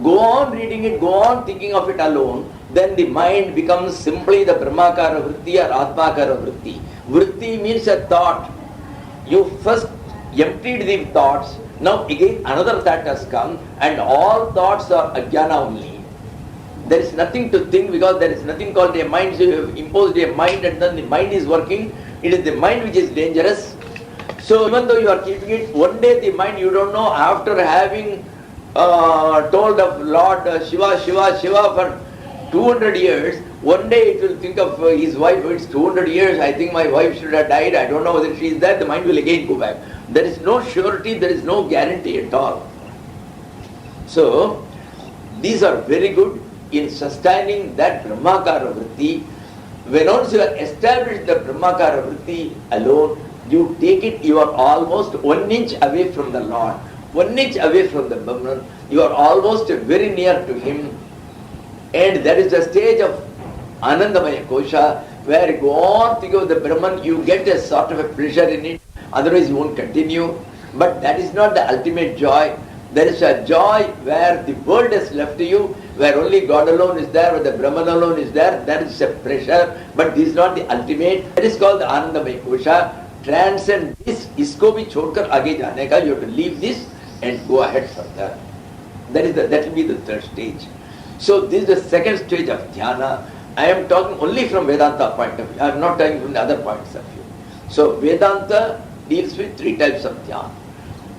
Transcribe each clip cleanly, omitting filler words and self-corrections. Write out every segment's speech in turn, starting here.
Go on reading it, go on thinking of it alone, then the mind becomes simply the Brahmakara Vritti or Atmakara Vritti. Vritti means a thought. You first emptied the thoughts, now again another thought has come, and all thoughts are ajnana only. There is nothing to think because there is nothing called a mind. So you have imposed a mind and then the mind is working. It is the mind which is dangerous. So even though you are keeping it, one day the mind, you don't know, after having told of Lord Shiva, Shiva, Shiva for 200 years, one day it will think of his wife. It's 200 years, I think my wife should have died, I don't know whether she is there, the mind will again go back. There is no surety, there is no guarantee at all. So, these are very good in sustaining that Brahmakara Vritti. When once you have established the Brahmakara Vritti alone, you take it, you are almost 1 inch away from the Lord, 1 inch away from the Brahman, you are almost very near to him. And that is the stage of Anandamaya Kosha, where you go on thinking of the Brahman, you get a sort of a pleasure in it, otherwise you won't continue. But that is not the ultimate joy. There is a joy where the world has left you, where only God alone is there, where the Brahman alone is there. That is a pleasure, but this is not the ultimate. That is called the Anandamaya Kosha. Transcend this, isko bhi chhodkar aage jaane ka, you have to leave this and go ahead further. That will be the third stage. So this is the second stage of dhyana. I am talking only from Vedanta point of view. I am not talking from the other points of view. So Vedanta deals with 3 types of dhyana.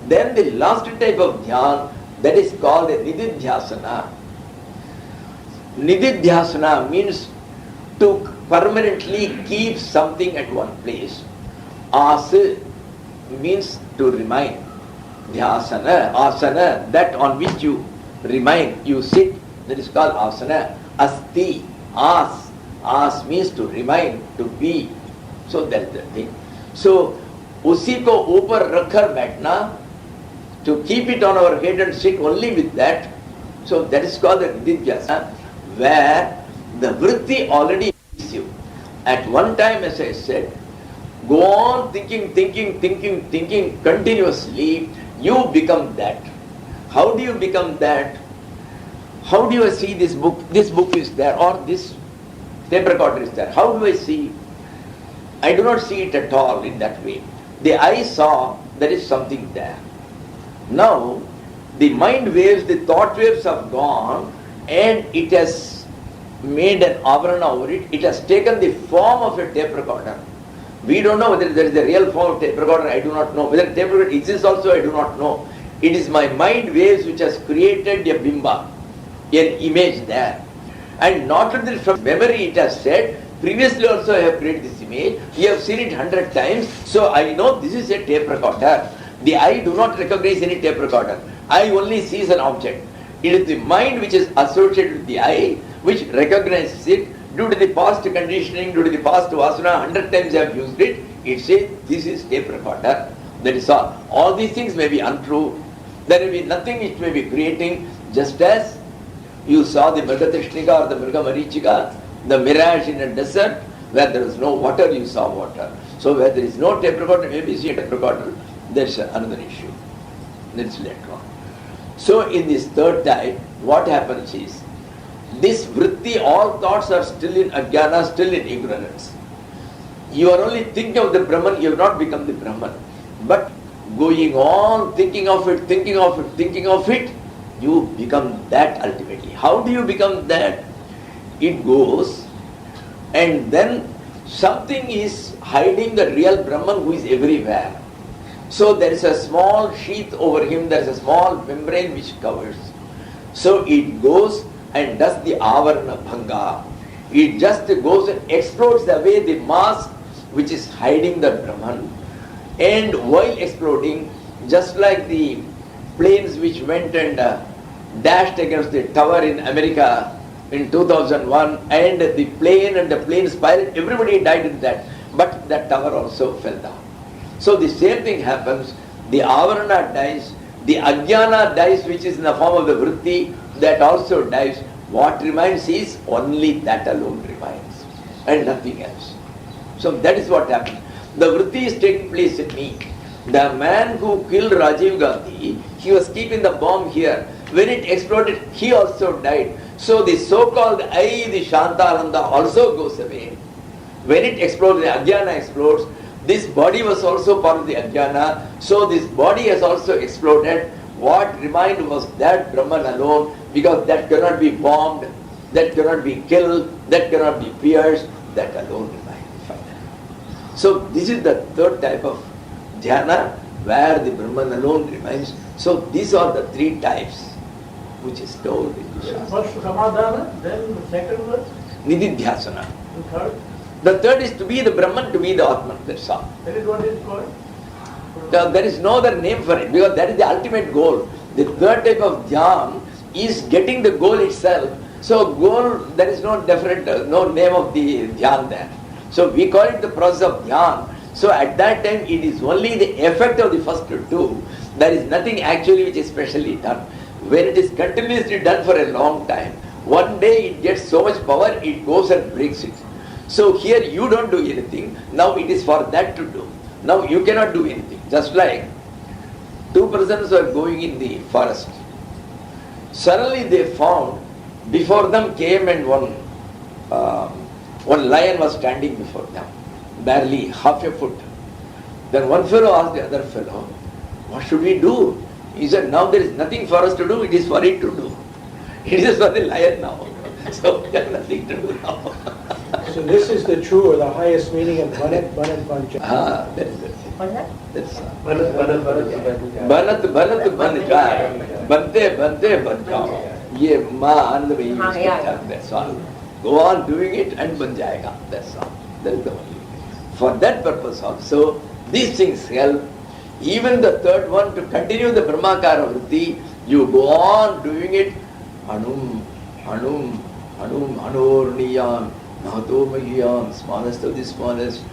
Then the last type of dhyana, that is called a nididhyasana. Nididhyasana means to permanently keep something at one place. Asa means to remain. Dhyasana, asana, that on which you remain, you sit, that is called asana. Asti, as means to remain, to be. So that is the thing. So, usi ko upar rakhar baithna, to keep it on our head and sit only with that. So that is called the nididhyasana, where the vritti already is you. At one time, as I said, go on thinking continuously, you become that. How do you become that? How do I see this book? This book is there, or this tape recorder is there. How do I see? I do not see it at all in that way. The eye saw there is something there. Now, the mind waves, the thought waves have gone, and it has made an avarana over it. It has taken the form of a tape recorder. We don't know whether there is a real form of tape recorder, I do not know. Whether tape recorder exists also, I do not know. It is my mind waves which has created a bimba, an image there. And not only from memory it has said, previously also I have created this image, you have seen it 100 times, so I know this is a tape recorder. The eye do not recognize any tape recorder. Eye only sees an object. It is the mind which is associated with the eye, which recognizes it. Due to the past conditioning, due to the past vasana, 100 times I have used it, it says this is tape recorder. That is all. All these things may be untrue. There may be nothing which may be creating, just as you saw the Mrigatishnika or the Mrigamarichika, the mirage in a desert, where there is no water, you saw water. So where there is no tape recorder, maybe you see a tape recorder, that's another issue. That's later on. So in this third type, what happens is, this vritti, all thoughts are still in ajnana, still in ignorance. You are only thinking of the Brahman, you have not become the Brahman. But going on thinking of it, you become that ultimately. How do you become that? It goes, and then something is hiding the real Brahman who is everywhere. So there is a small sheath over him, there is a small membrane which covers. So it goes and does the avarana bhanga. It just goes and explodes away the mask which is hiding the Brahman. And while exploding, just like the planes which went and dashed against the tower in America in 2001, and the plane and the plane's pilot, everybody died in that. But that tower also fell down. So the same thing happens. The avarana dies, the ajnana dies, which is in the form of the vritti, that also dies. What remains is only that alone remains, and nothing else. So that is what happens. The vritti is taking place in me. The man who killed Rajiv Gandhi, he was keeping the bomb here. When it exploded, he also died. So the so-called I, the Shantananda, also goes away. When it explodes, the Ajnana explodes. This body was also part of the Ajnana. So this body has also exploded. What remained was that Brahman alone, because that cannot be bombed, that cannot be killed, that cannot be pierced, that alone remained finally. So this is the third type of dhyana, where the Brahman alone remains. So these are the three types which is told in the Shastra. First Samadhana, then the second one, Nididhyasana. the third. The third is to be the Brahman, to be the Atman, that's all. That is what is called? There is no other name for it, because that is the ultimate goal. The third type of dhyan is getting the goal itself. So goal, there is no different, no name of the dhyan there. So we call it the process of dhyan. So at that time it is only the effect of the first two. There is nothing actually which is specially done. When it is continuously done for a long time, one day it gets so much power, it goes and breaks it. So here you don't do anything, now it is for that to do. Now you cannot do anything. Just like two persons were going in the forest. Suddenly they found, before them came and one lion was standing before them, barely half a foot. Then one fellow asked the other fellow, what should we do? He said, now there is nothing for us to do, it is for it to do. It is for the lion now. So we have nothing to do now. So this is the true or the highest meaning of Banat, Banat, Banjha. That is it. That's Banat, Banat, Banat, Banjha. Bante, Bante, Banjha. Ye ma anand mein use karta. That's all. Go on doing it and ban jayega. That's all. That is the only. For that purpose also, these things help. Even the third one, to continue the Brahmakara Vritti, you go on doing it. Anum, Anum, Anum, Anorniyam, Nahato Mahiyam, smallest of the smallest,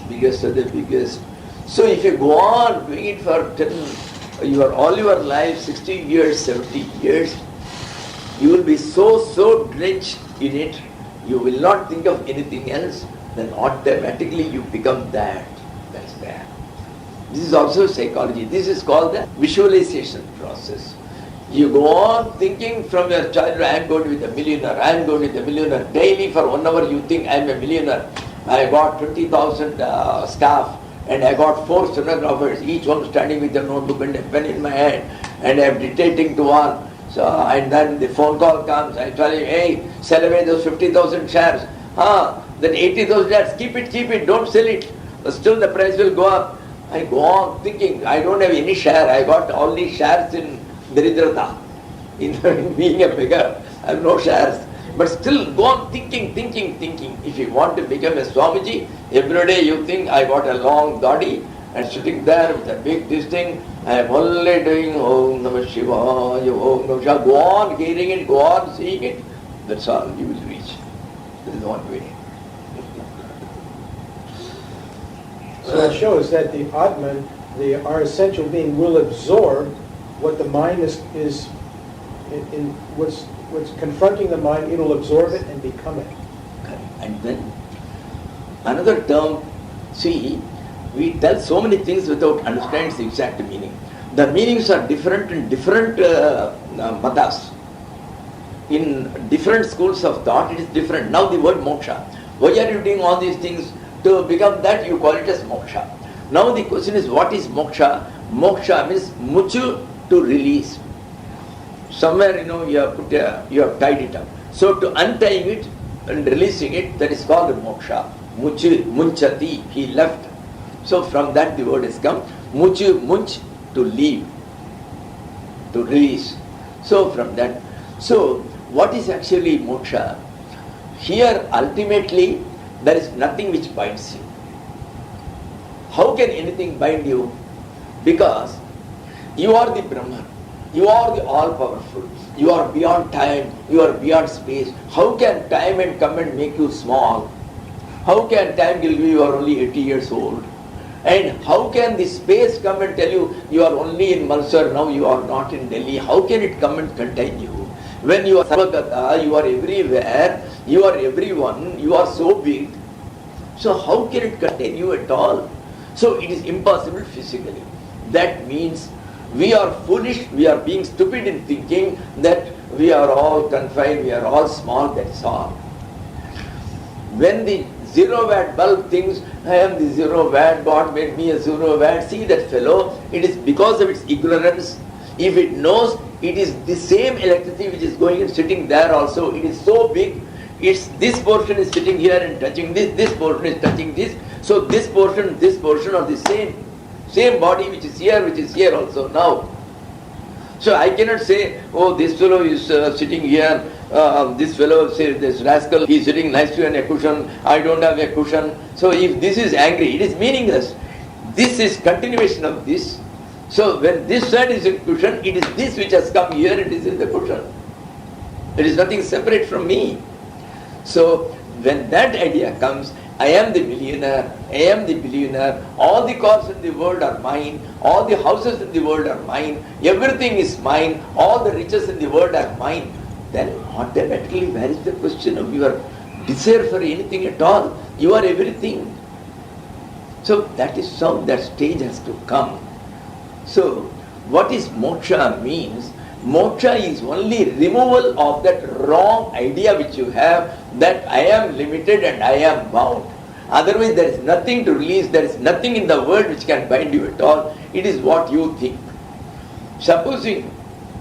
biggest of the biggest. So if you go on doing it for all your life, 60 years, 70 years, you will be so drenched in it, you will not think of anything else, then automatically you become that. That's there. This is also psychology. This is called the visualization process. You go on thinking from your childhood, I am going to be the millionaire, I am going to be the millionaire. Daily for 1 hour you think I am a millionaire. I got 20,000 staff and I got 4 stenographers, each one standing with a notebook and a pen in my hand, and I am dictating to one. So, and then the phone call comes, I tell you, hey, sell away those 50,000 shares. Then 80,000 shares, keep it, don't sell it. Still the price will go up. I go on thinking, I don't have any share, I got all these shares in Daridrata. In being a beggar, I have no shares. But still go on thinking. If you want to become a Swamiji, every day you think, I got a long body and sitting there with a big this thing, I am only doing Om Namah Shivaya, Om Namah Shivaya. Go on hearing it, go on seeing it. That's all you will reach. There is one way. So it shows that the Atman, our essential being, will absorb what the mind is in what's confronting the mind. It'll absorb it and become it. And then another term, see, we tell so many things without understanding the exact meaning. The meanings are different in different matas. In different schools of thought, it is different. Now the word moksha. Why are you doing all these things? To become that, you call it as moksha. Now the question is, what is moksha? Moksha means muchu, to release. Somewhere, you have tied it up. So to untying it and releasing it, that is called moksha. Muchu, munchati, he left. So from that the word has come. Muchu, munch, to leave, to release. So from that. So what is actually moksha? Here ultimately there is nothing which binds you. How can anything bind you? Because you are the Brahman. You are the all-powerful. You are beyond time. You are beyond space. How can time and come and make you small? How can time tell you are only 80 years old? And how can the space come and tell you, you are only in Mysore, now you are not in Delhi? How can it come and contain you? When you are Sarvagata, you are everywhere, you are everyone, you are so big. So how can it contain you at all? So it is impossible physically. That means We are foolish, we are being stupid in thinking that we are all confined, we are all small, that's all. When the 0-watt bulb thinks, I am the 0-watt, God made me a 0-watt, see that fellow, it is because of its ignorance. If it knows it is the same electricity which is going and sitting there also, it is so big, this portion is sitting here and touching this portion is touching this, so this portion are the same body which is here also now. So I cannot say, oh, this fellow is sitting here, this fellow, say, this rascal, he is sitting nicely on a cushion, I don't have a cushion. So if this is angry, it is meaningless. This is continuation of this. So when this side is a cushion, it is this which has come here, it is in the cushion. It is nothing separate from me. So when that idea comes, I am the millionaire, I am the billionaire, all the cars in the world are mine, all the houses in the world are mine, everything is mine, all the riches in the world are mine, then automatically where is the question of your desire for anything at all? You are everything. So that is how that stage has to come. So what is moksha means? Moksha is only removal of that wrong idea which you have that I am limited and I am bound. Otherwise there is nothing to release, there is nothing in the world which can bind you at all. It is what you think. Supposing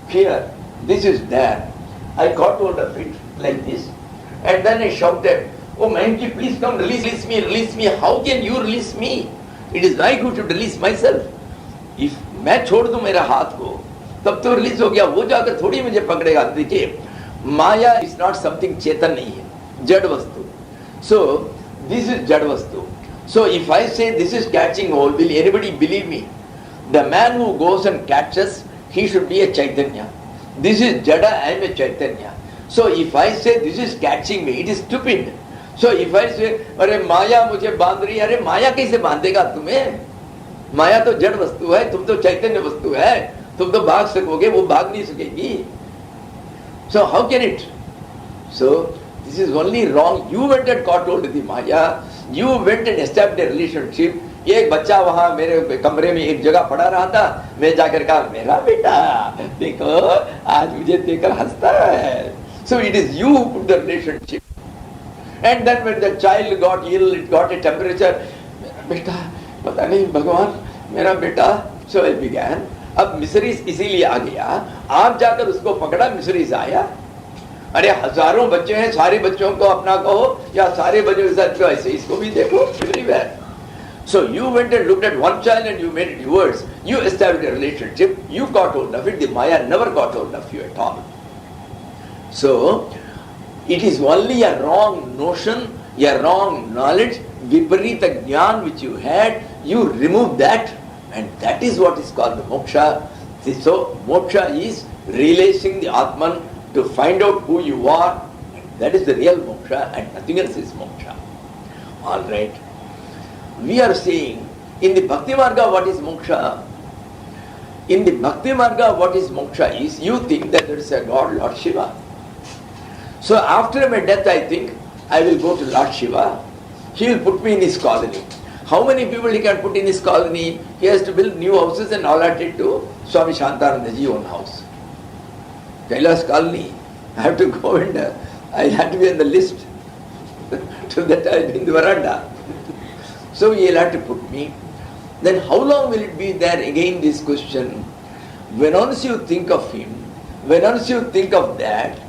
here, this is there, I caught hold of it like this and then I shouted, oh Mayanji, please come release me. How can you release me? It is I who should release myself. If मैं छोड़ दूं मेरा हाथ को तब तो release हो गया, वो जाकर थोड़ी मुझे पकड़ेगा. देखिए, माया इज नॉट समथिंग चेतन नहीं है, जड़ वस्तु. सो दिस इज जड़ वस्तु. सो if I say this is catching hold, will anybody believe me? The man who goes and catches, he should be a chaitanya. This is jada, I am a chaitanya. So if I say this is catching me, it is stupid. So if I say अरे माया मुझे बांध रही है, अरे माया कैसे बांधेगा तुम्हें? माया तो जड़ वस्तु है, तुम तो चैतन्य वस्तु है, तुम तो भाग सकोगे, वो भाग नहीं सकेगी. So how can it? So this is only wrong. You went and caught hold of the Maya. You went and established a relationship. एक बच्चा वहां मेरे कमरे में एक जगह पड़ा रहा था, मैं जाकर कहा, मेरा बेटा देखो आज मुझे देखकर हंसता है. So it is you who put the relationship. And then when the child got ill, it got a temperature. मेरा बेटा पता नहीं भगवान, मेरा बेटा. So I began. अब मिसरीज इसीलिए आ गया, आप जाकर उसको पकड़ा, मिसरीज आया. अरे हजारों बच्चे हैं, सारे बच्चों को अपना कहो या सारे बच्चों के साथ ऐसे इसको भी देखो, everywhere. So you went and looked at one child and you made it yours. You established a relationship, you got hold of it, the Maya never got hold of you at all. So it is only a wrong notion, a wrong knowledge, viparita jnana which you had, you remove that. And that is what is called the moksha. So moksha is releasing the Atman to find out who you are. That is the real moksha and nothing else is moksha. Alright. We are saying in the Bhakti Marga what is moksha? In the Bhakti Marga what is moksha is you think that there is a God, Lord Shiva. So after my death I think I will go to Lord Shiva. He will put me in his colony. How many people he can put in his colony? He has to build new houses and allot it to Swami Shantananda ji own house. Kailas colony. I have to go and I have to be on the list. To that I in the veranda. So he'll have to put me. Then how long will it be there? Again this question. When once you think of him, when once you think of that,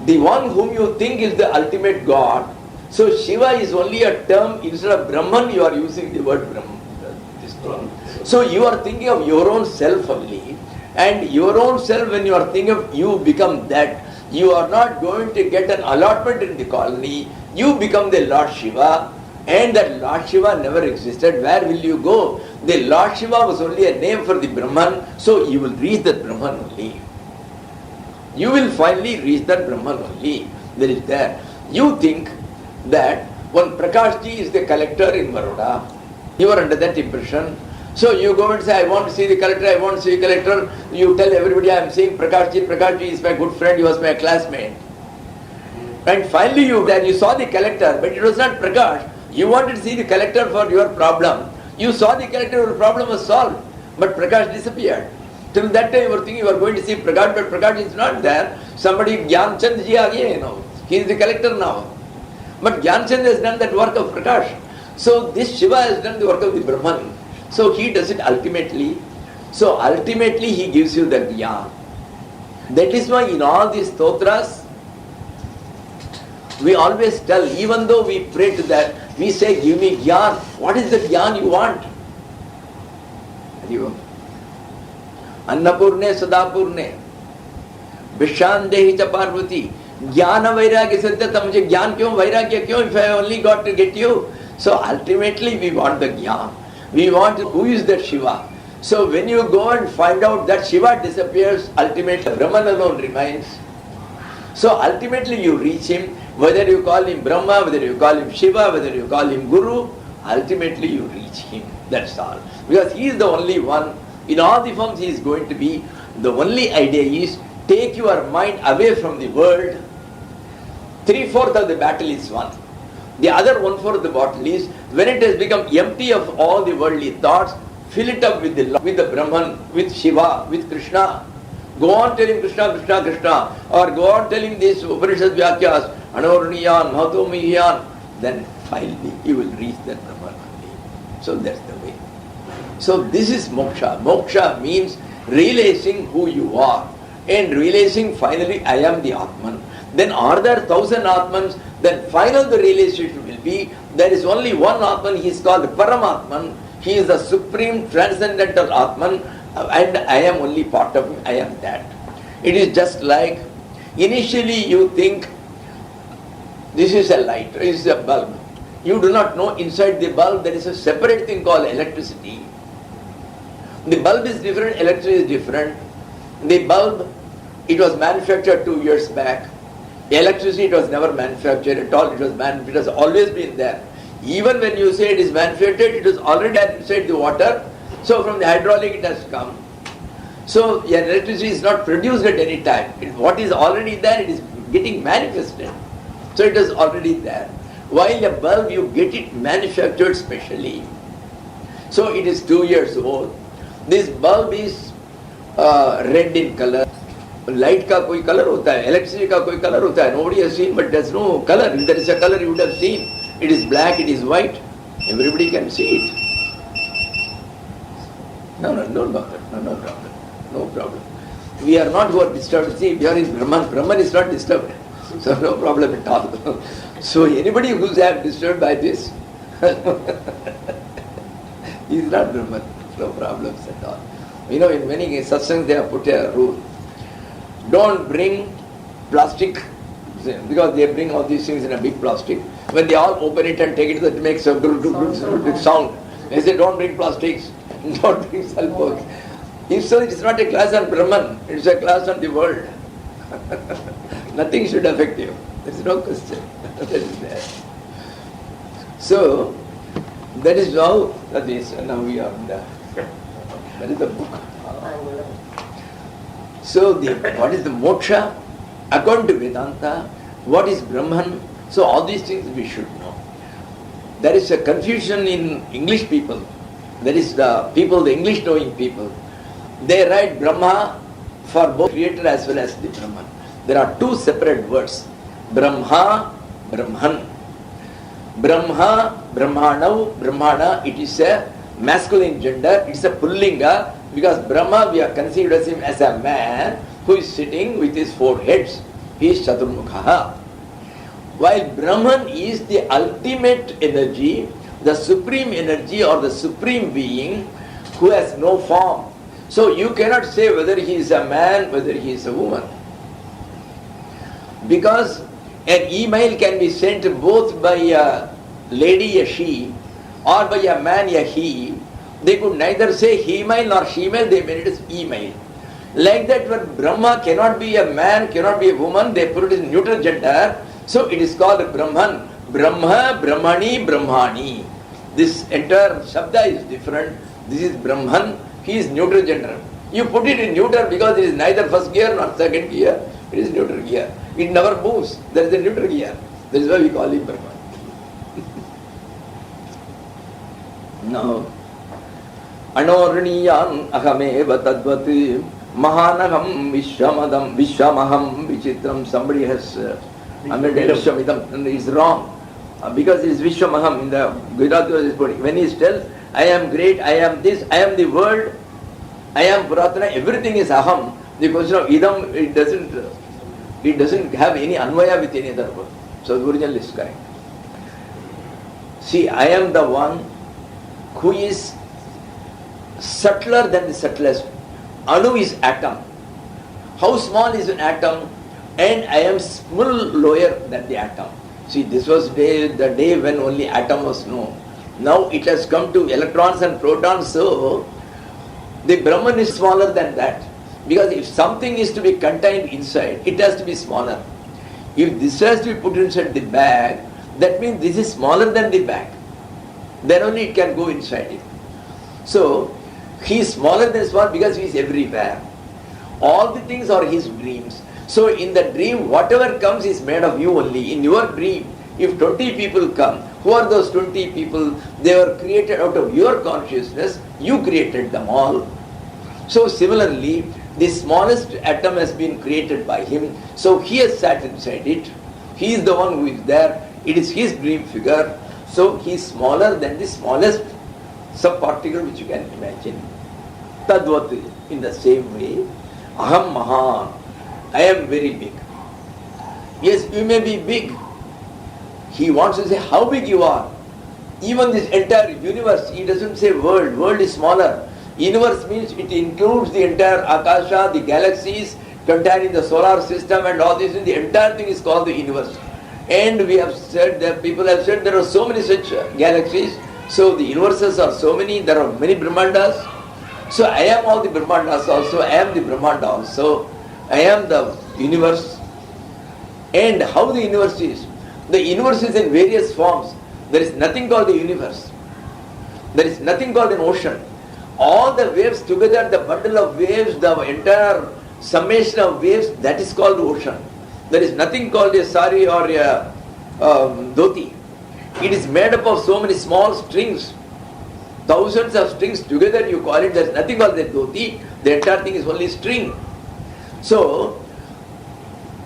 the one whom you think is the ultimate God. So Shiva is only a term, instead of Brahman you are using the word Brahman. So you are thinking of your own self only, and your own self, when you are thinking of, you become that. You are not going to get an allotment in the colony, you become the Lord Shiva, and that Lord Shiva never existed. Where will you go? The Lord Shiva was only a name for the Brahman, so you will reach that Brahman only. You will finally reach that Brahman only. There is there. You think that one Prakash ji is the collector in Baroda. You are under that impression. So you go and say, I want to see the collector, I want to see the collector. You tell everybody, I am seeing Prakash ji is my good friend, he was my classmate. And finally you saw the collector, but it was not Prakash. You wanted to see the collector for your problem. You saw the collector, your problem was solved. But Prakash disappeared. Till that time you were thinking you were going to see Prakash, but Prakash is not there. Somebody, Gyan Chand ji again, he is the collector now. But Gyan Chand has done that work of Prakash. So this Shiva has done the work of the Brahman. So he does it ultimately. So ultimately he gives you the Gyan. That is why in all these stotras, we always tell, even though we pray to that, we say, give me Gyan. What is the Gyan you want? Annapurne Sadapurne Vishandehi cha Parvati Jnana Vairagya Satyata. मुझे ज्ञान क्यों, वैराग्य क्यों, if I have only got to get you? So ultimately we want the Jnana. We want who is that Shiva. So when you go and find out that Shiva disappears, ultimately Brahman alone remains. So ultimately you reach him, whether you call him Brahma, whether you call him Shiva, whether you call him Guru, ultimately you reach him. That's all. Because he is the only one. In all the forms he is going to be. The only idea is take your mind away from the world. 3/4 of the battle is won. The other 1/4 of the battle is when it has become empty of all the worldly thoughts, fill it up with the Brahman, with Shiva, with Krishna. Go on telling Krishna, Krishna, Krishna, or go on telling these Upanishad Vyakyas, Anorniyan, Mahatomiyan, then finally you will reach that Brahman. So that's the way. So this is moksha. Moksha means realizing who you are and realizing finally I am the Atman. Then are there 1,000 Atmans? Then final the realization will be there is only one Atman. He is called Paramatman. He is the supreme transcendental Atman, and I am only part of him. I am that. It is just like initially you think this is a light, this is a bulb. You do not know inside the bulb there is a separate thing called electricity. The bulb is different, electricity is different. The bulb, it was manufactured 2 years back. Electricity, it was never manufactured at all. It has always been there. Even when you say it is manufactured, it is already inside the water. So from the hydraulic it has come. So electricity is not produced at any time. What is already there, it is getting manifested. So it is already there. While a bulb, you get it manufactured specially. So it is 2 years old. This bulb is red in color. Light का कोई color होता है, electricity का कोई color होता है. Nobody has seen, but there's no color. If there is a color, you would have seen. It is black, it is white. Everybody can see it. No problem. No problem. We are not who are disturbed. See, we are in Brahman. Brahman is not disturbed. So no problem at all. So anybody who is disturbed by this, he is not Brahman. No problems at all. You know, in many satsangs they have put a rule. Don't bring plastic, because they bring all these things in a big plastic. When they all open it and take it, it makes a good sound. They say, don't bring plastics, don't bring cell phones. If so, it is not a class on Brahman, it is a class on the world. Nothing should affect you. There is no question. That is there. So, that is how that is. Now we are in the, that is the book. So, what is the moksha? According to Vedanta, what is Brahman? So, all these things we should know. There is a confusion in English people. There is the people, the English knowing people. They write Brahma for both creator as well as the Brahman. There are two separate words. Brahma, Brahman. Brahma, Brahmanau, Brahmana, it is a masculine gender, it is a pullinga, because Brahma we are considered as him as a man who is sitting with his 4 heads. He is Chaturmukha. While Brahman is the ultimate energy, the supreme energy or the supreme being who has no form. So you cannot say whether he is a man, whether he is a woman. Because an email can be sent both by a lady, a she, or by a man, a he. They could neither say he-mail nor she-mail, they made it as email. Like that, when Brahma cannot be a man, cannot be a woman, they put it in neutral gender. So it is called Brahman. Brahma, Brahmani, Brahmani. This entire Shabda is different. This is Brahman. He is neutral gender. You put it in neutral because it is neither first gear nor second gear. It is neutral gear. It never moves. There is a neutral gear. That is why we call him Brahman. Now, Anorniyan ahameva tadvati mahanaham vishwamaham vichitram. Somebody has amended Vishwamidam, and it's wrong. Because it is Vishwamaham in the Gujarati is putting. When he tells, I am great, I am this, I am the world, I am Puratana, everything is Aham. The question of Idam, it doesn't have any Anvaya with any other word. So the original is correct. See, I am the one who is subtler than the subtlest. Anu is atom. How small is an atom? And I am small lower than the atom. See, this was the day when only atom was known. Now it has come to electrons and protons, so the Brahman is smaller than that. Because if something is to be contained inside, it has to be smaller. If this has to be put inside the bag, that means this is smaller than the bag. Then only it can go inside it. So, he is smaller than small because he is everywhere. All the things are his dreams. So in the dream, whatever comes is made of you only. In your dream, if 20 people come, who are those 20 people? They were created out of your consciousness. You created them all. So similarly, the smallest atom has been created by him. So he has sat inside it. He is the one who is there. It is his dream figure. So he is smaller than the smallest subparticle which you can imagine. Tadvati, in the same way, Aham Mahan, I am very big. Yes, you may be big. He wants to say how big you are. Even this entire universe, he doesn't say world. World is smaller. Universe means it includes the entire Akasha, the galaxies containing the solar system and all this. The entire thing is called the universe. And we have said that people have said there are so many such galaxies. So the universes are so many. There are many Brahmandas. So I am all the Brahmandas also. I am the Brahmanda also. I am the universe. And how the universe is? The universe is in various forms. There is nothing called the universe. There is nothing called an ocean. All the waves together, the bundle of waves, the entire summation of waves, that is called the ocean. There is nothing called a sari or a dhoti. It is made up of so many small strings. Thousands of strings together you call it. There is nothing called the dhoti. The entire thing is only string. So,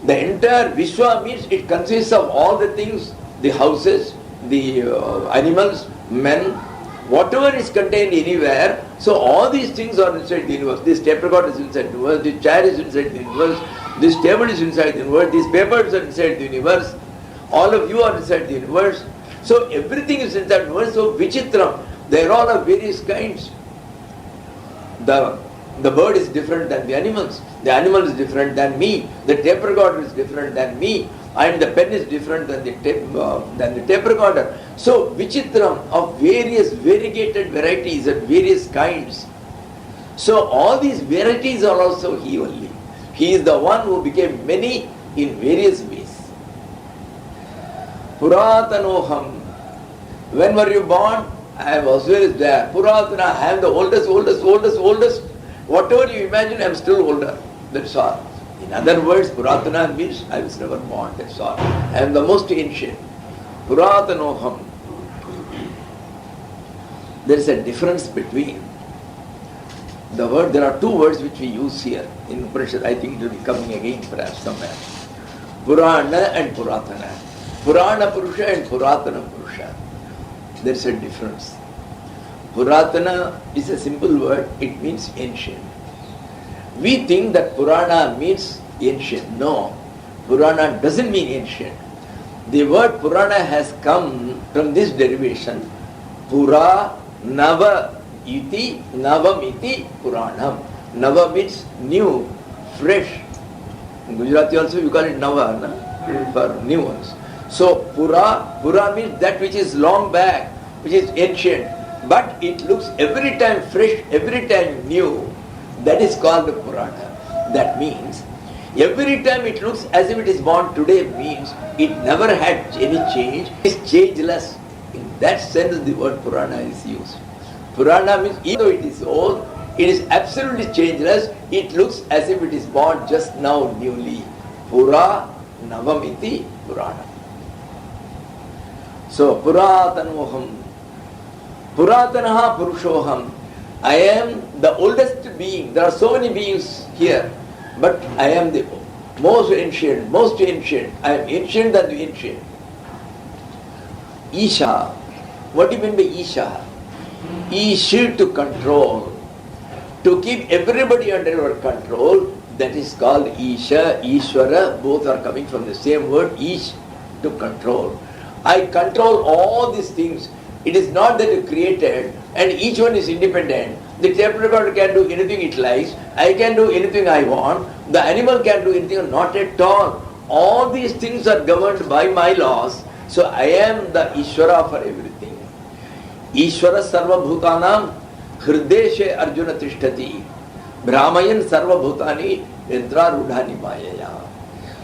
the entire Vishwa means it consists of all the things, the houses, the animals, men, whatever is contained anywhere. So all these things are inside the universe. This tape recorder is inside the universe, this chair is inside the universe, this table is inside the universe, these papers are inside the universe, all of you are inside the universe. So everything is inside the universe. So Vichitram, they are all of various kinds. The bird is different than the animals. The animal is different than me. The tape recorder is different than me. And the pen is different than the tape recorder. So Vichitram of various variegated varieties and various kinds. So all these varieties are also he only. He is the one who became many in various ways. Puratanoham. When were you born? I was always there. Puratana, I am the oldest. Whatever you imagine, I am still older. That's all. In other words, Puratana means I was never born. That's all. I am the most ancient. Puratanoham. There is a difference between the word. There are two words which we use here in Upanishad. I think it will be coming again perhaps somewhere. Purana and Puratana. Purana Purusha and Puratana Purusha. There is a difference. Puratana is a simple word. It means ancient. We think that Purana means ancient. No. Purana doesn't mean ancient. The word Purana has come from this derivation. Pura Nava Iti Navam Iti Puranam. Nava means new, fresh. In Gujarati also we call it Nava, na? For new ones. So Pura means that which is long back, which is ancient. But it looks every time fresh, every time new. That is called the Purana. That means every time it looks as if it is born today means it never had any change. It is changeless. In that sense the word Purana is used. Purana means even though it is old, it is absolutely changeless. It looks as if it is born just now newly. Pura Navamiti Purana. So Puratanoham. Puratanaha Purushoham. I am the oldest being. There are so many beings here, but I am the most ancient, most ancient. I am ancient than the ancient. Isha. What do you mean by Isha? Isha to control. To keep everybody under your control, that is called Isha, Ishvara. Both are coming from the same word, Ish, to control. I control all these things. It is not that you created and each one is independent. The tape recorder can do anything it likes. I can do anything I want. The animal can do anything, not at all. All these things are governed by my laws. So I am the Ishvara for everything. Ishvara sarva bhutanam hrideshe arjuna tishtati. Brahmayan sarva bhutani yadra rudhani mayaya.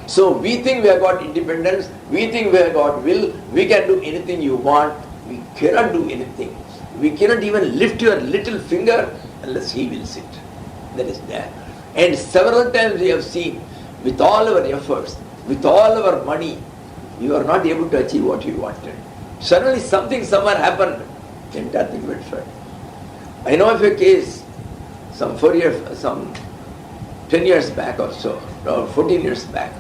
So we think we have got independence, we think we have got will, we can do anything you want. We cannot do anything. We cannot even lift your little finger unless he wills it. That is there. And several times we have seen, with all our efforts, with all our money, you are not able to achieve what you wanted. Suddenly something somewhere happened, the entire thing went right. I know of a case, some 10 years back or so, or 14 years back,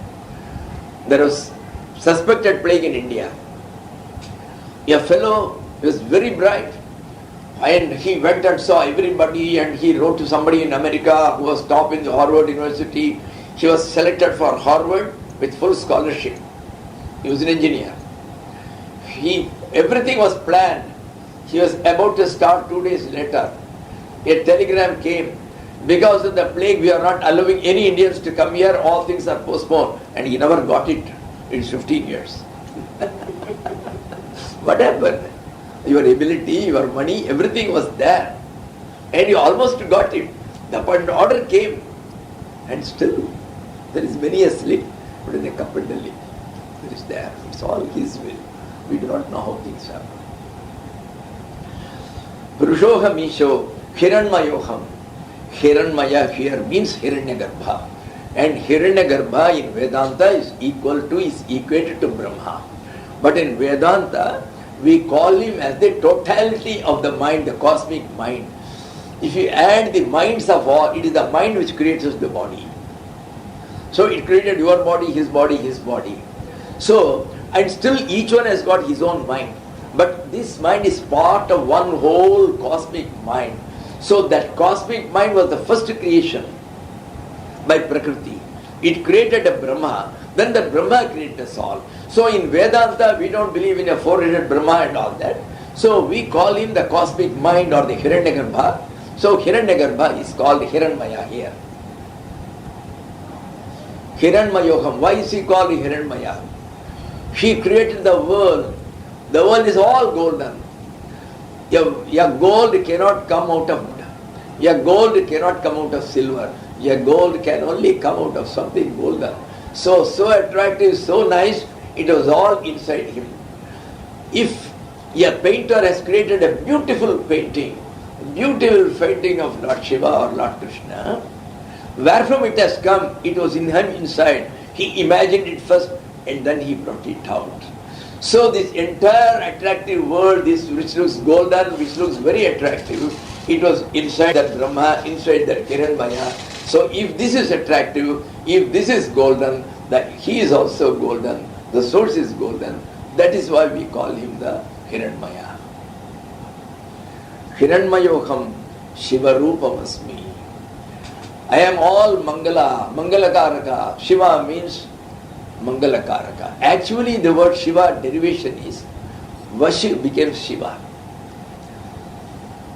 there was suspected plague in India. A fellow was very bright, and he went and saw everybody, and he wrote to somebody in America who was top in the Harvard University. He was selected for Harvard with full scholarship. He was an engineer. Everything was planned. He was about to start 2 days later. A telegram came. Because of the plague, we are not allowing any Indians to come here. All things are postponed. And he never got it in 15 years. What happened? Your ability, your money, everything was there. And you almost got it. The order came. And still, there is many a slip. But in the Kappadalli, there is there. It's all His will. We do not know how things happen. Purushoham Isho, Hiranmayoham. Hiranmaya here means Hiranyagarbha. And Hiranyagarbha in Vedanta is equated to Brahma. But in Vedanta, we call him as the totality of the mind, the cosmic mind. If you add the minds of all, it is the mind which creates the body. So it created your body, his body, his body. So, and still each one has got his own mind. But this mind is part of one whole cosmic mind. So that cosmic mind was the first creation by Prakriti. It created a Brahma, then the Brahma created us all. So in Vedanta, we don't believe in a four-headed Brahma and all that. So we call him the cosmic mind or the Hiranyagarbha. So Hiranyagarbha is called Hiranmaya here. Hiranmayoham. Why is he called Hiranmaya? He created the world. The world is all golden. Your gold cannot come out of wood. Your gold cannot come out of silver. Your gold can only come out of something golden. So attractive, so nice, it was all inside him. If a painter has created a beautiful painting of Lord Shiva or Lord Krishna, where from it has come, it was in him inside. He imagined it first and then he brought it out. So this entire attractive world, this which looks golden, which looks very attractive, it was inside that Brahma, inside that Hiranmaya. So if this is attractive, if this is golden, that he is also golden, the source is golden. That is why we call him the Hiranmaya. Hiranmayoham Shivarupamasmi. I am all Mangala, Mangalakaraka. Shiva means Mangalakaraka. Actually the word Shiva derivation is Vashi became Shiva.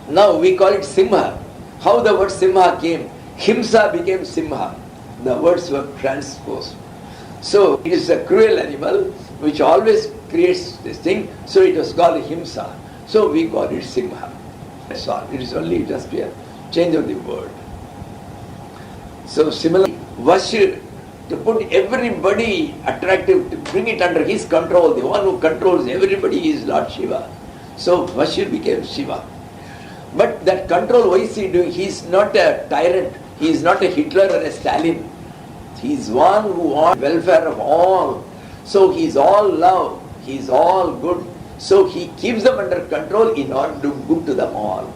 Now we call it Simha. How the word Simha came? Himsa became Simha. The words were transposed. So it is a cruel animal which always creates this thing. So it was called Himsa. So we call it Simha. That's all. It is only just a change of the word. So similarly, Vashi, to put everybody attractive, to bring it under his control, the one who controls everybody is Lord Shiva. So Vashi became Shiva. But that control, why is he doing? He is not a tyrant. He is not a Hitler or a Stalin. He is one who wants welfare of all. So he is all love. He is all good. So he keeps them under control in order to do good to them all.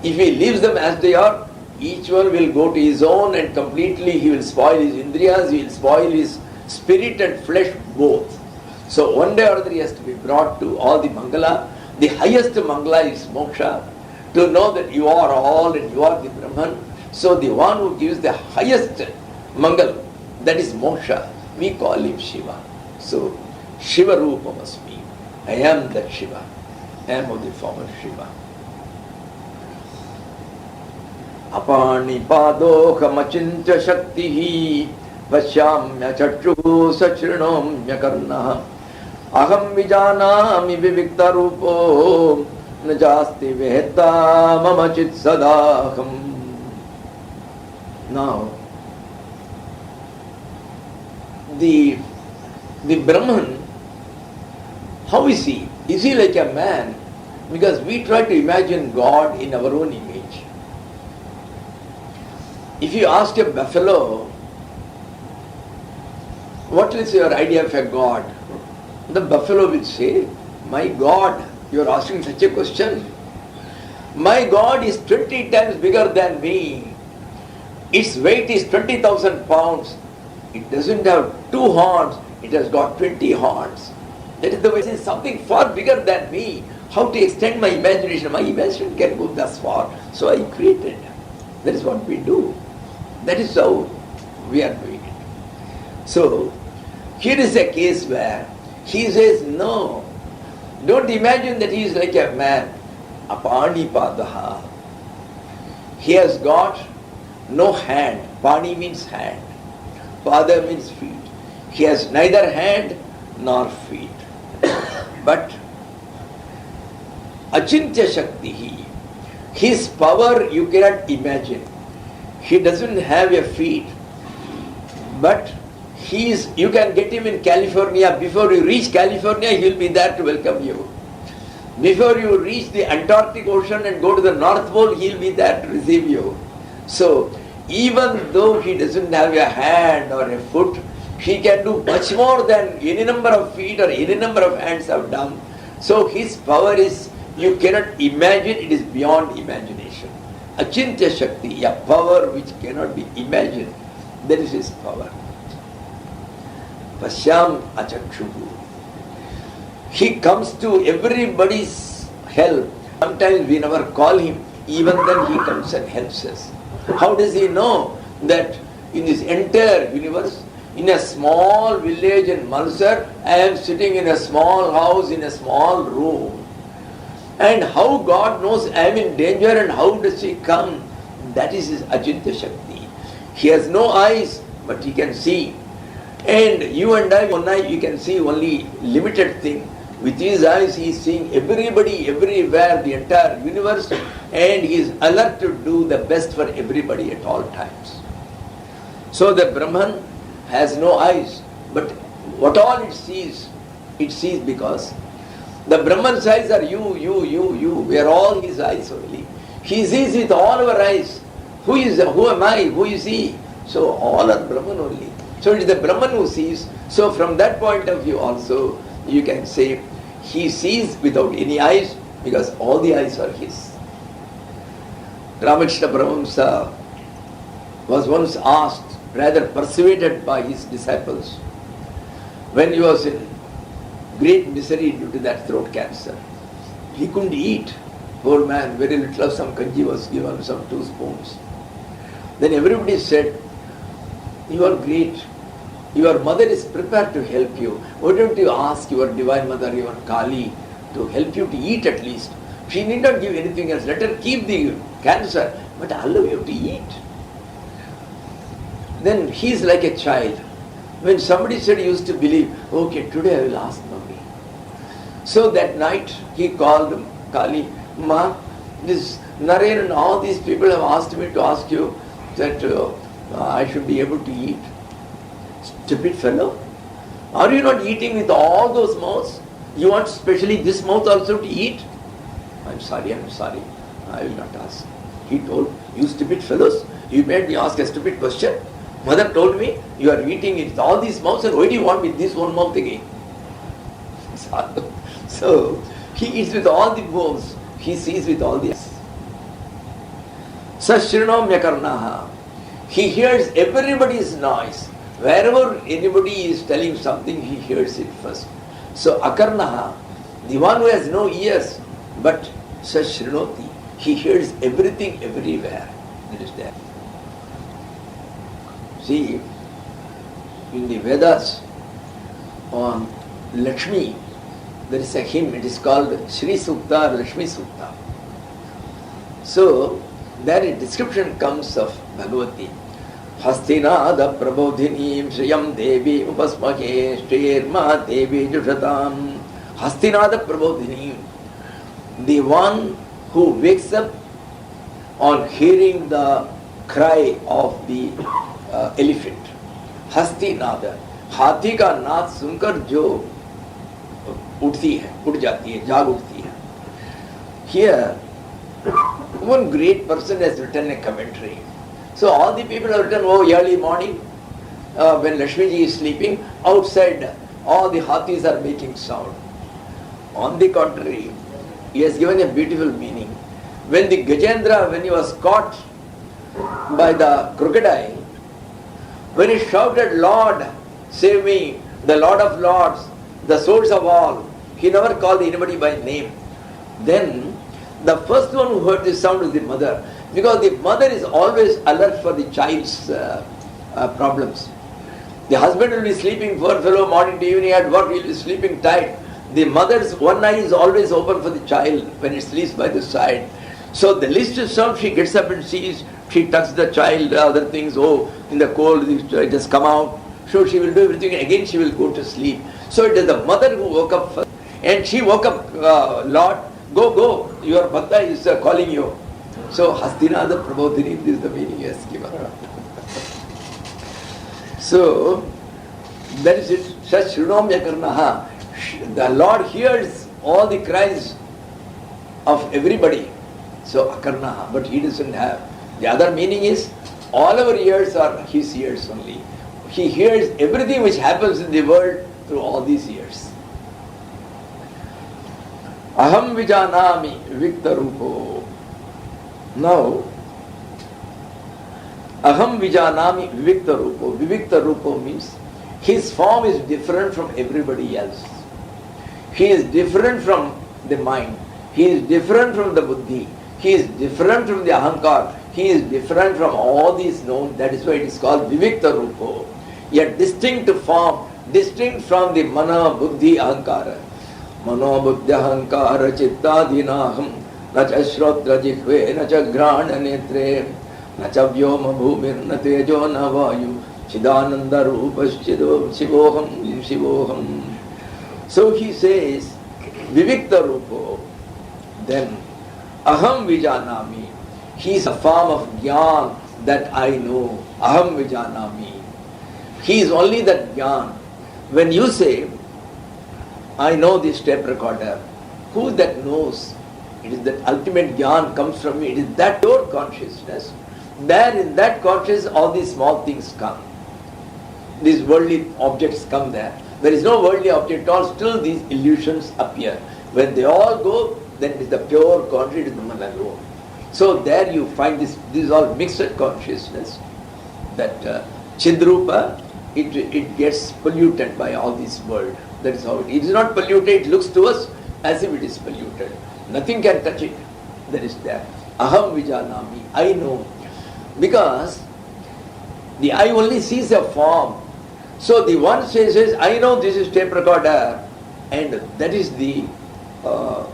If he leaves them as they are, each one will go to his own and completely he will spoil his indriyas, he will spoil his spirit and flesh both. So one day or other he has to be brought to all the Mangala. The highest Mangala is moksha, to know that you are all and you are the Brahman. So the one who gives the highest Mangal, that is moksha, we call him Shiva. So Shiva Rupamasmi, I am that Shiva, I am of the form of Shiva. Apani padohamachintya shaktihi vashyamya chakshuhu sachrinomya karnaha aham vijanami vivikta rupo najasti veheta mama chit sadaham. Now, the Brahman, how is he? Is he like a man? Because we try to imagine God in our own image. If you ask a buffalo, what is your idea of a God? The buffalo will say, my God, you are asking such a question. My God is 20 times bigger than me. Its weight is 20,000 pounds. It doesn't have 2 horns, it has got 20 horns. That is the way it is something far bigger than me. How to extend my imagination? My imagination can go thus far. So I created. That is what we do. That is how we are doing it. So, here is a case where he says, no, don't imagine that he is like a man. Apani padaha. He has got no hand. Pani means hand. Pada means feet. He has neither hand nor feet. But achintya shaktihi, his power you cannot imagine. He doesn't have a feet, but you can get him in California. Before you reach California, he will be there to welcome you. Before you reach the Antarctic Ocean and go to the North Pole, he will be there to receive you. So, even though he doesn't have a hand or a foot, he can do much more than any number of feet or any number of hands have done. So his power is, you cannot imagine, it is beyond imagination. Achintya Shakti, a power which cannot be imagined, that is his power. Pasyam achakshuhu. He comes to everybody's help. Sometimes we never call him, even then he comes and helps us. How does he know that in this entire universe, in a small village in Malsar, I am sitting in a small house, in a small room. And how God knows I am in danger and how does he come? That is his Achintya Shakti. He has no eyes, but he can see. And you and I, one eye, you can see only limited thing. With his eyes, he is seeing everybody, everywhere, the entire universe, and he is alert to do the best for everybody at all times. So the Brahman has no eyes, but what all it sees because the Brahman's eyes are you. We are all his eyes only. He sees with all our eyes. Who am I? Who is he? So all are Brahman only. So it is the Brahman who sees. So from that point of view also, you can say he sees without any eyes because all the eyes are his. Ramakrishna Paramahamsa was once asked, rather persuaded by his disciples, when he was in great misery due to that throat cancer. He couldn't eat. Poor man, very little of some kanji was given, some 2 spoons. Then everybody said, you are great. Your mother is prepared to help you. Why don't you ask your divine mother, your Kali, to help you to eat at least? She need not give anything else. Let her keep the cancer, but allow you to eat. Then he is like a child. When somebody said he used to believe, okay, today I will ask Mummy. So that night he called Kali, Ma, this Naren and all these people have asked me to ask you that I should be able to eat. Stupid fellow. Are you not eating with all those mouths? You want specially this mouth also to eat? I'm sorry. I will not ask. He told, you stupid fellows, you made me ask a stupid question. Mother told me, you are eating with all these mouths and why do you want with this one mouth again? So, he eats with all the mouths. He sees with all the eyes. Sashrinomya karnaha. He hears everybody's noise. Wherever anybody is telling something, he hears it first. So akarnaha, the one who has no ears, but sashrinoti, he hears everything everywhere. That is there. See, in the Vedas, on Lakshmi, there is a hymn, it is called Shri Sukta or Lakshmi Sukta. So, there a description comes of Bhagavati. Hastinada prabodhinim shriyam devi upasmake shrirma devi jushatam. Hastinada prabodhinim, the one who wakes up on hearing the cry of the elephant. Hastinada, हाथी का नाद सुनकर जो उठती है, उठ जाती है, जाग उठती है. Here, one great person has written a commentary. So all the people have written, oh, early morning, when Lakshmiji is sleeping, outside all the hathis are making sound. On the contrary, he has given a beautiful meaning. When the Gajendra, when he was caught by the crocodile, when he shouted, Lord, save me, the Lord of Lords, the source of all, he never called anybody by name. Then, the first one who heard this sound was the mother, because the mother is always alert for the child's problems. The husband will be sleeping, poor fellow, morning to evening at work, he will be sleeping tight. The mother's one eye is always open for the child when it sleeps by the side. So the least is some, she gets up and sees, she tucks the child, other things, oh, in the cold, it just come out. So she will do everything, again she will go to sleep. So it is the mother who woke up first. And she woke up, Lord, go, your bhakta is calling you. So Hastinada Prabodhini, this is the meaning he has given. So, that is it. Sashrinomya karnaha. The Lord hears all the cries of everybody. So akarnaha, but he doesn't have. The other meaning is, all our ears are his ears only. He hears everything which happens in the world through all these ears. Aham vijanami vikta rupo. Now, aham vijanami vivikta rupo. Vivikta rupo means his form is different from everybody else. He is different from the mind. He is different from the buddhi. He is different from the ahankar. He is different from all these known. That is why it is called vivikta rupo. A distinct form, distinct from the mana, buddhi, ahankara. Mano, buddhi, ahankara, chitta, dinaham, nacha shrotra jihve, nacha grana netre, nacha vyoma bhumir, na tejo na vayu, chidananda rupaschido, shivoham. So he says, vivikta rupo, then aham vijanami. He is a form of jnana that I know. Aham vijanami. He is only that jnana. When you say, I know this tape recorder, who that knows? It is that ultimate jnana comes from me. It is that pure consciousness. There in that consciousness all these small things come. These worldly objects come there. There is no worldly object at all, still these illusions appear. When they all go, then it is the pure consciousness, it is the man alone. So there you find this is all mixed consciousness, that Chidrupa, it gets polluted by all this world. That is how it is not polluted, it looks to us as if it is polluted. Nothing can touch it. That is there. Aham vijanami, I know. Because the eye only sees a form. So the one says, I know this is tape recorder, and that is the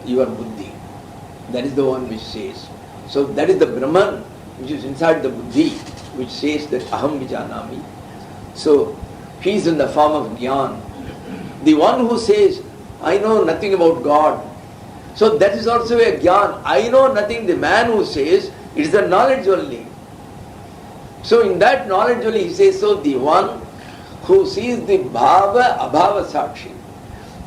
your buddhi. That is the one which says. So that is the Brahman which is inside the buddhi, which says that aham vijanami. So he is in the form of jnana. The one who says, I know nothing about God. So that is also a jnana. I know nothing. The man who says, it is the knowledge only. So in that knowledge only he says, so the one who sees the bhava abhava sakshi,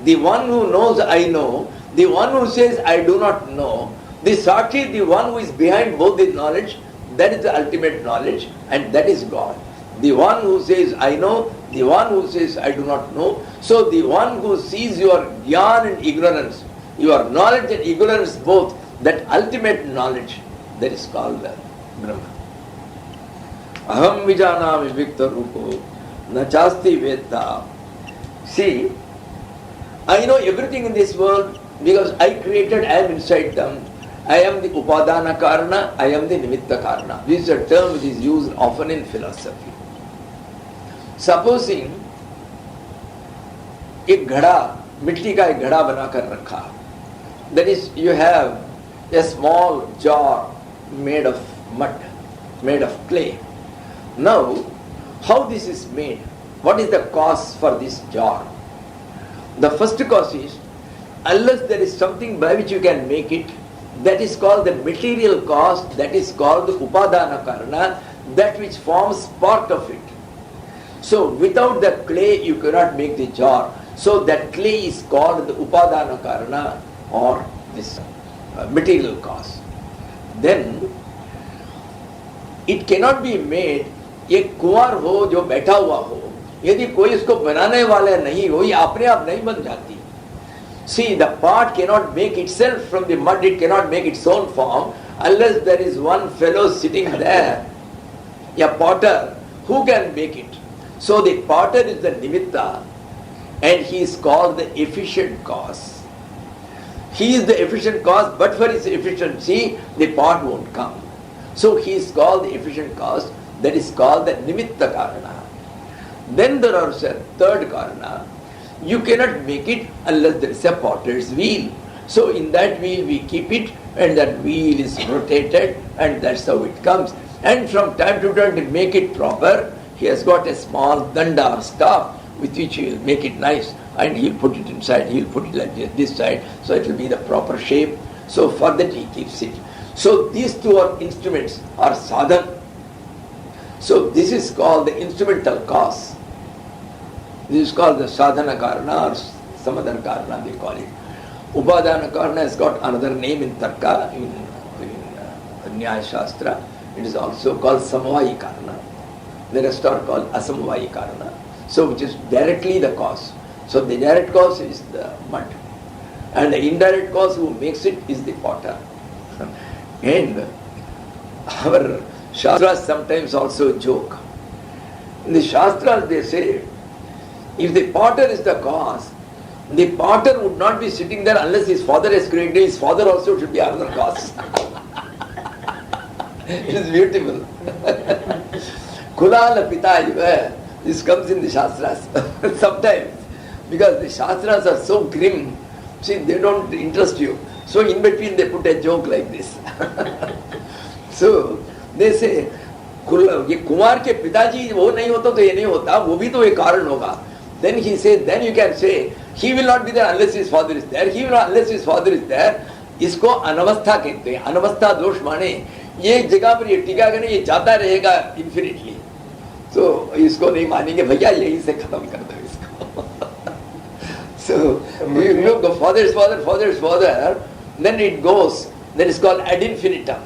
the one who knows I know, the one who says I do not know, the sakshi, the one who is behind both the knowledge, that is the ultimate knowledge, and that is God. The one who says I know, the one who says I do not know. So the one who sees your jnana and ignorance, your knowledge and ignorance both, that ultimate knowledge, that is called Brahma. Aham vijanami vikta rupo nachasti veta. See, I know everything in this world because I created, I am inside them. I am the upadana karana, I am the nimitta karana. This is a term which is used often in philosophy. Supposing एक घड़ा, मिट्टी का एक घड़ा बनाकर रखा, that is, you have a small jar made of mud, made of clay. Now, how this is made? What is the cause for this jar? The first cause is, unless there is something by which you can make it, that is called the material cause, that is called the upadana karana, that which forms part of it. So, without the clay, you cannot make the jar. So, that clay is called the upadana karana or this material cause. Then, it cannot be made, एक कुंवर हो जो बैठा हुआ हो, यदि कोई इसको बनाने वाला नहीं हो, ये अपने आप नहीं बन जाती. See, the pot cannot make itself from the mud, it cannot make its own form unless there is one fellow sitting there, a potter, who can make it. So the potter is the nimitta and he is called the efficient cause. He is the efficient cause, but for his efficiency, the pot won't come. So he is called the efficient cause, that is called the nimitta karana. Then there are third karana. You cannot make it unless there is a potter's wheel. So in that wheel we keep it and that wheel is rotated and that's how it comes. And from time to time to make it proper, he has got a small danda or staff with which he will make it nice and he will put it inside, he will put it like this side, so it will be the proper shape. So for that he keeps it. So these two are instruments or sadhan. So this is called the instrumental cause. This is called the sadhana karana or some other karana they call it. Upadana karana has got another name in Tarka, in Nyaya Shastra. It is also called samvayi karana. The rest are called asamvayi karana. So which is directly the cause. So the direct cause is the mud. And the indirect cause who makes it is the potter. And our Shastras sometimes also joke. In the Shastras they say, if the potter is the cause, the potter would not be sitting there unless his father has created. His father also should be another cause. It is beautiful. Kulala pita, this comes in the Shastras sometimes. Because the Shastras are so grim, see, they don't interest you. So in between they put a joke like this. So they say, ये कुमार के पिताजी वो नहीं होता तो ये नहीं होता, वो भी तो एक कारण होगा. Then he said, then you can say, he will not be there unless his father is there. He will not unless his father is there. इसको अनवस्था कहते हैं. अनवस्था दोष माने ये जगह पर ये टिका करने ये जाता रहेगा infinitely. So इसको नहीं मानेंगे भैया यहीं से खत्म कर दो इसको. So you look, the father is father, then it goes. Then it's called ad infinitum.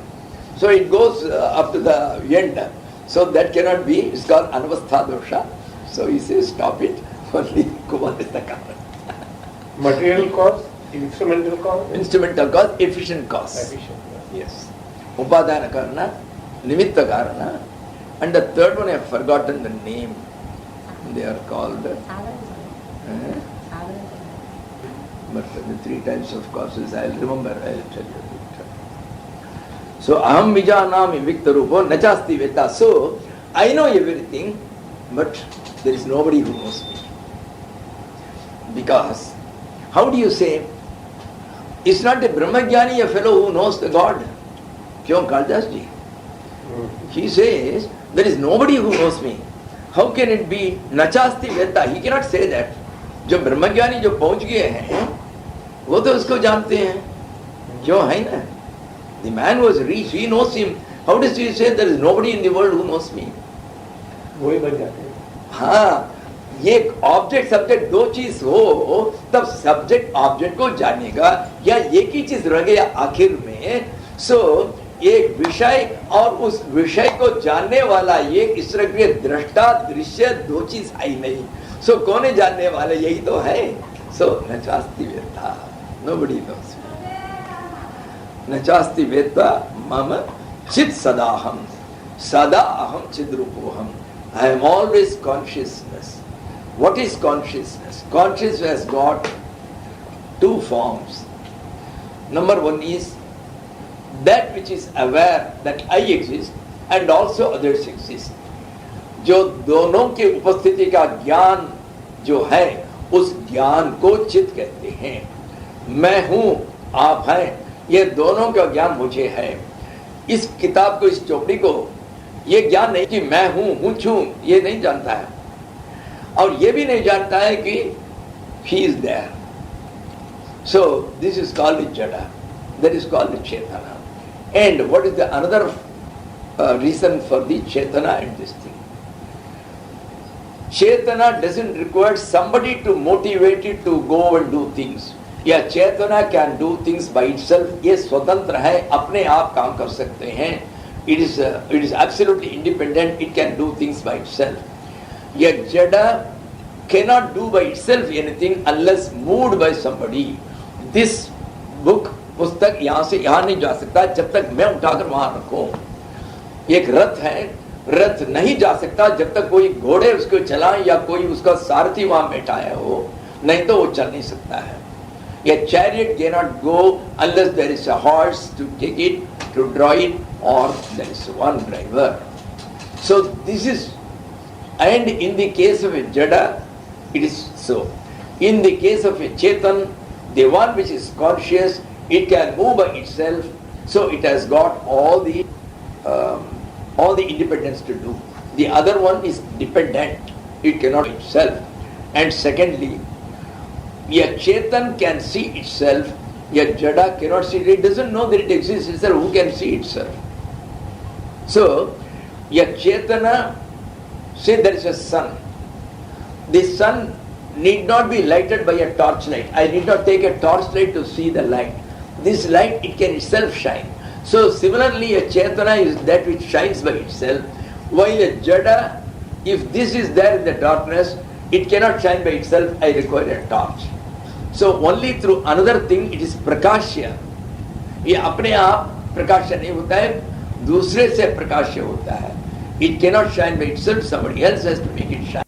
So it goes up to the end. So that cannot be. It's called anavastha dosha. So he says, stop it. Only Kumar is the karana. Material cause, instrumental cause? Instrumental cause, efficient cause. Efficient cause. Yes. Upadana karana, nimitta karana. And the third one I have forgotten the name. They are called... but the three types of causes I will remember, I will tell you. So, aham vijanami vikta rupo nachasti veta. So, I know everything, but there is nobody who knows me. Because, how do you say, is not a Brahmagyani a fellow who knows the God? Kyon Kaldas ji? He says, there is nobody who knows me. How can it be nachasti veta? He cannot say that. जो ब्रह्मज्ञानी जो पहुंच गए हैं वो तो उसको जानते हैं, क्यों है ना? The man was rich, he knows him. How does he say there is nobody in the world who knows me? वही बन जाते हैं. हाँ, ये ऑब्जेक्ट सब्जेक्ट दो चीज हो तब सब्जेक्ट ऑब्जेक्ट को जानेगा, या एक ही चीज रह गया आखिर में. सो एक विषय और उस विषय को जानने वाला ये इस तरह के दृष्टा दृश्य दो चीज आई नहीं. सो कौन है जानने वाला? यही तो है. सो नचास्ति वेत्ता, nobody knows me. Nachasti veta mama Chit sadaham. Sada aham chidrupoham. I am always consciousness. What is consciousness? Consciousness has got two forms. Number one is that which is aware that I exist and also others exist. जो दोनों के उपस्थिति का ज्ञान जो है उस ज्ञान को चित्त कहते हैं. मैं हूं, आप हैं, ये दोनों का ज्ञान मुझे है. इस किताब को, इस चौपड़ी को ये ज्ञान नहीं कि मैं हूं छूं, ये नहीं जानता है. और ये भी नहीं जानता है कि he is there. So this is called the jada, that is called the chetana. And what is the another reason for the chetana and this thing? Chetana doesn't require somebody to motivate it to go and do things. या chetna can do things by itself. ये स्वतंत्र है, अपने आप काम कर सकते हैं. It is absolutely independent. It can do things by itself. ये jada cannot do by itself anything unless moved by somebody. This book, पुस्तक यहाँ से यहाँ नहीं जा सकता जब तक मैं उठाकर वहां रखूं. एक रथ है, रथ नहीं जा सकता जब तक कोई घोड़े उसको चलाए या कोई उसका सारथी वहां बैठाया हो, नहीं तो वो चल नहीं सकता है. A chariot cannot go unless there is a horse to take it, to draw it, or there is one driver. So this is, and in the case of a jada, it is so. In the case of a chetan, the one which is conscious, it can move by itself, so it has got all the independence to do. The other one is dependent; it cannot itself. And secondly, a chetan can see itself, a jada cannot see it. It doesn't know that it exists itself. Who can see itself? So, a chetana, say there is a sun. The sun need not be lighted by a torchlight. I need not take a torchlight to see the light. This light, it can itself shine. So similarly, a chetana is that which shines by itself, while a jada, if this is there in the darkness, it cannot shine by itself. I require a torch. So only through another thing it is prakashya. ये अपने आप प्रकाश्य नहीं होता है, दूसरे से प्रकाश्य होता है. It cannot shine by itself. Somebody else has to make it shine.